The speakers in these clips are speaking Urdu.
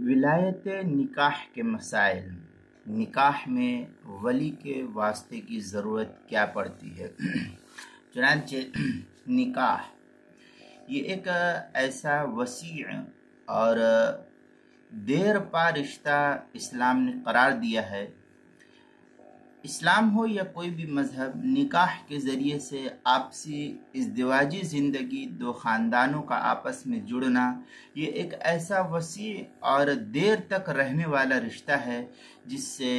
ولایت نکاح کے مسائل، نکاح میں ولی کے واسطے کی ضرورت کیا پڑتی ہے؟ چنانچہ نکاح یہ ایک ایسا وسیع اور دیر پا رشتہ اسلام نے قرار دیا ہے۔ اسلام ہو یا کوئی بھی مذہب، نکاح کے ذریعے سے آپسی ازدواجی زندگی، دو خاندانوں کا آپس میں جڑنا، یہ ایک ایسا وسیع اور دیر تک رہنے والا رشتہ ہے جس سے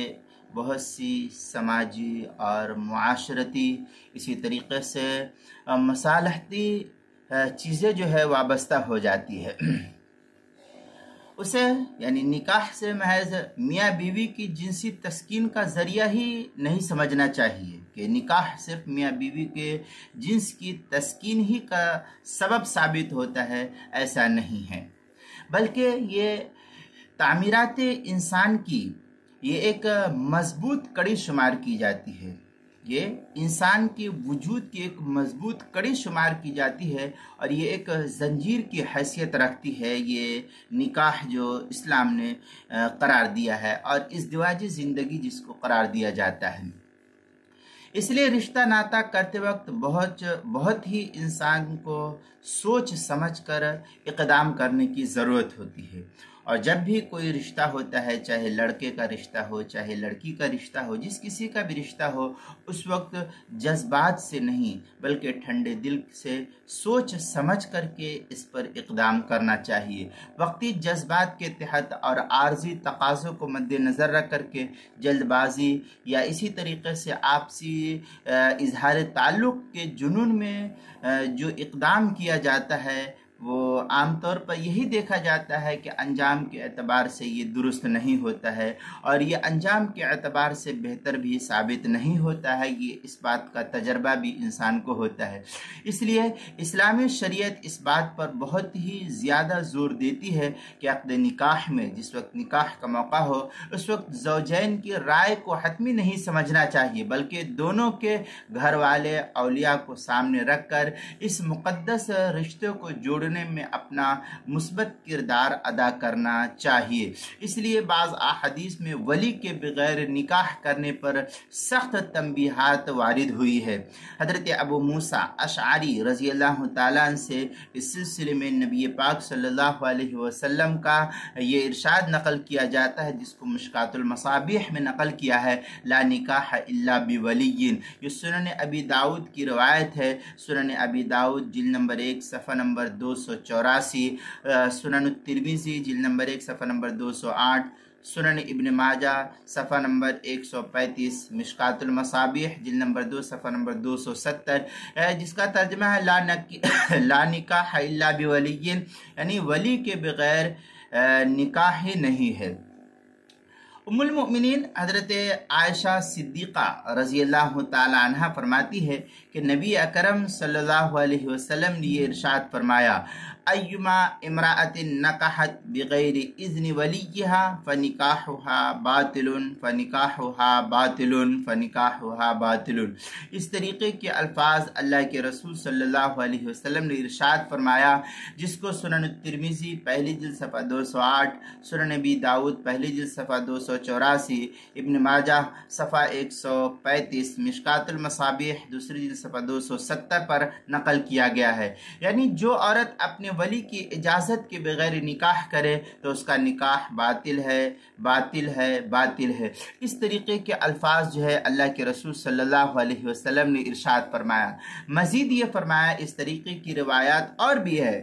بہت سی سماجی اور معاشرتی، اسی طریقے سے مصالحتی چیزیں جو ہے وابستہ ہو جاتی ہے۔ اسے یعنی نکاح سے محض میاں بیوی کی جنسی تسکین کا ذریعہ ہی نہیں سمجھنا چاہیے کہ نکاح صرف میاں بیوی کے جنس کی تسکین ہی کا سبب ثابت ہوتا ہے، ایسا نہیں ہے، بلکہ یہ تعمیرات انسان کی یہ ایک مضبوط کڑی شمار کی جاتی ہے، یہ انسان کے وجود کی ایک مضبوط کڑی شمار کی جاتی ہے، اور یہ ایک زنجیر کی حیثیت رکھتی ہے یہ نکاح جو اسلام نے قرار دیا ہے، اور ازدواجی زندگی جس کو قرار دیا جاتا ہے۔ اس لیے رشتہ ناتا کرتے وقت بہت ہی انسان کو سوچ سمجھ کر اقدام کرنے کی ضرورت ہوتی ہے۔ اور جب بھی کوئی رشتہ ہوتا ہے، چاہے لڑکے کا رشتہ ہو، چاہے لڑکی کا رشتہ ہو، جس کسی کا بھی رشتہ ہو، اس وقت جذبات سے نہیں بلکہ ٹھنڈے دل سے سوچ سمجھ کر کے اس پر اقدام کرنا چاہیے۔ وقتی جذبات کے تحت اور عارضی تقاضوں کو مد نظر رکھ کر کے جلد بازی یا اسی طریقے سے آپسی اظہار تعلق کے جنون میں جو اقدام کیا جاتا ہے، وہ عام طور پر یہی دیکھا جاتا ہے کہ انجام کے اعتبار سے یہ درست نہیں ہوتا ہے، اور یہ انجام کے اعتبار سے بہتر بھی ثابت نہیں ہوتا ہے۔ یہ اس بات کا تجربہ بھی انسان کو ہوتا ہے۔ اس لیے اسلامی شریعت اس بات پر بہت ہی زیادہ زور دیتی ہے کہ عقد نکاح میں جس وقت نکاح کا موقع ہو، اس وقت زوجین کی رائے کو حتمی نہیں سمجھنا چاہیے، بلکہ دونوں کے گھر والے اولیاء کو سامنے رکھ کر اس مقدس رشتے کو جوڑنے میں اپنا مثبت کردار ادا کرنا چاہیے۔ اس لیے بعض احادیث میں ولی کے بغیر نکاح کرنے پر سخت تنبیہات وارد ہوئی ہے۔ حضرت ابو موسیٰ اشعری رضی اللہ تعالیٰ عنہ سے اس سلسلے میں نبی پاک صلی اللہ علیہ وسلم کا یہ ارشاد نقل کیا جاتا ہے، جس کو مشکات المصابیح میں نقل کیا ہے، لا نکاح الا بولی۔ یہ سنن ابی داؤد کی روایت ہے، سنن ابی داؤد جلد نمبر 1 صفحہ نمبر 284، سنن الترمذی جلد نمبر 1 صفحہ نمبر 208، سنن ابن ماجہ صفحہ نمبر 135، مشکات المصابیح جلد نمبر 2 صفحہ نمبر 270، جس کا ترجمہ ہے لا نکاح الا بولی، یعنی ولی کے بغیر نکاح ہی نہیں ہے۔ ام المؤمنین حضرت عائشہ صدیقہ رضی اللہ تعالی عنہ فرماتی ہے کہ نبی اکرم صلی اللہ علیہ وسلم نے یہ ارشاد فرمایا، ایما امرأۃ نکحت بغیر اذن ولیہا فنکاحها باطل فنکاحها باطل فنکاحها باطل۔ اس طریقے کے الفاظ اللہ کے رسول صلی اللہ علیہ وسلم نے ارشاد فرمایا، جس کو سنن الترمذی پہلی جلد صفحہ 208، سنن ابی داؤد پہلی جلد صفحہ 284، ابن ماجہ صفحہ 135، مشکات المصابیح دوسری جلد صفحہ 270 پر نقل کیا گیا ہے۔ یعنی جو عورت اپنے ولی کی اجازت کے بغیر نکاح کرے تو اس کا نکاح باطل ہے، باطل ہے، باطل ہے۔ اس طریقے کے الفاظ جو ہے اللہ کے رسول صلی اللہ علیہ وسلم نے ارشاد فرمایا۔ مزید یہ فرمایا، اس طریقے کی روایات اور بھی ہے۔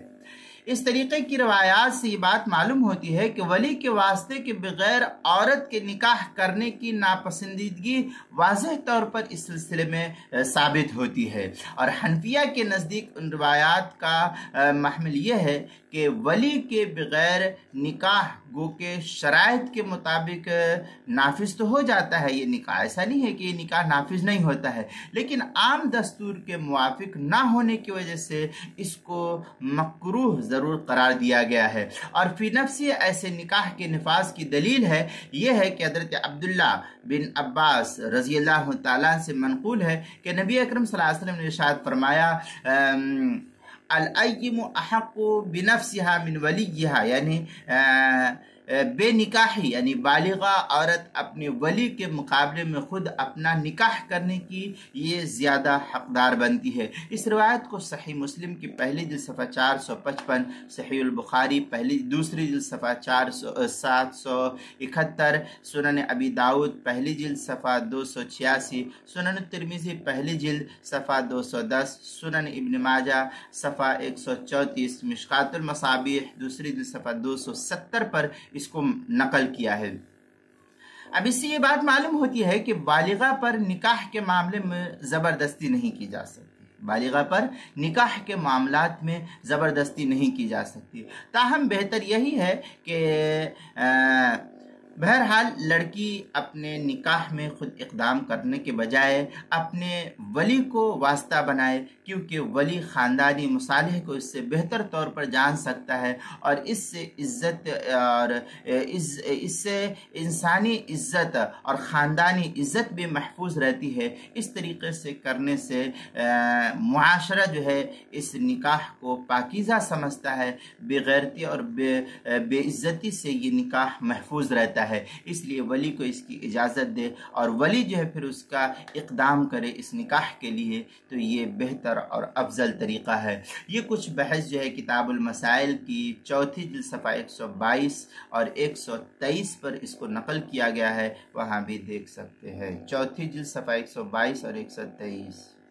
اس طریقے کی روایات سے یہ بات معلوم ہوتی ہے کہ ولی کے واسطے کے بغیر عورت کے نکاح کرنے کی ناپسندیدگی واضح طور پر اس سلسلے میں ثابت ہوتی ہے، اور حنفیہ کے نزدیک ان روایات کا محمل یہ ہے کہ ولی کے بغیر نکاح گو کہ شرائط کے مطابق نافذ تو ہو جاتا ہے یہ نکاح، ایسا نہیں ہے کہ یہ نکاح نافذ نہیں ہوتا ہے، لیکن عام دستور کے موافق نہ ہونے کی وجہ سے اس کو مکروہ ضرور قرار دیا گیا ہے۔ اور فی نفسی ایسے نکاح کے نفاذ کی دلیل ہے یہ ہے کہ حضرت عبداللہ بن عباس رضی اللہ تعالیٰ سے منقول ہے کہ نبی اکرم صلی اللہ علیہ وسلم نے ارشاد فرمایا، الأيم احق بنفسها من ولیها، یعنی بے نکاحی یعنی بالغہ عورت اپنے ولی کے مقابلے میں خود اپنا نکاح کرنے کی یہ زیادہ حقدار بنتی ہے۔ اس روایت کو صحیح مسلم کی پہلی جلد صفحہ 455، صحیح البخاری دوسری جلد صفحہ 771، سنن ابی داؤد پہلی جلد صفحہ 286، سنن الترمذی پہلی جلد صفحہ 210، سنن ابن ماجہ صفحہ 134، مشکات المصابیح دوسری جلد صفحہ 270 پر اس کو نقل کیا ہے۔ اب اس سے یہ بات معلوم ہوتی ہے کہ بالغہ پر نکاح کے معاملے میں زبردستی نہیں کی جا سکتی، بالغہ پر نکاح کے معاملات میں زبردستی نہیں کی جا سکتی۔ تاہم بہتر یہی ہے کہ بہرحال لڑکی اپنے نکاح میں خود اقدام کرنے کے بجائے اپنے ولی کو واسطہ بنائے، کیونکہ ولی خاندانی مصالح کو اس سے بہتر طور پر جان سکتا ہے، اور اس سے عزت اور اس سے انسانی عزت اور خاندانی عزت بھی محفوظ رہتی ہے۔ اس طریقے سے کرنے سے معاشرہ جو ہے اس نکاح کو پاکیزہ سمجھتا ہے، بے غیرتی اور بے عزتی سے یہ نکاح محفوظ رہتا ہے۔ اس لیے ولی کو اس کی اجازت دے اور ولی جو ہے پھر اس کا اقدام کرے اس نکاح کے لیے، تو یہ بہتر اور افضل طریقہ ہے۔ یہ کچھ بحث جو ہے کتاب المسائل کی چوتھی جلد صفحہ 122 اور 123 پر اس کو نقل کیا گیا ہے، وہاں بھی دیکھ سکتے ہیں۔ چوتھی جلد صفحہ 122 اور 123۔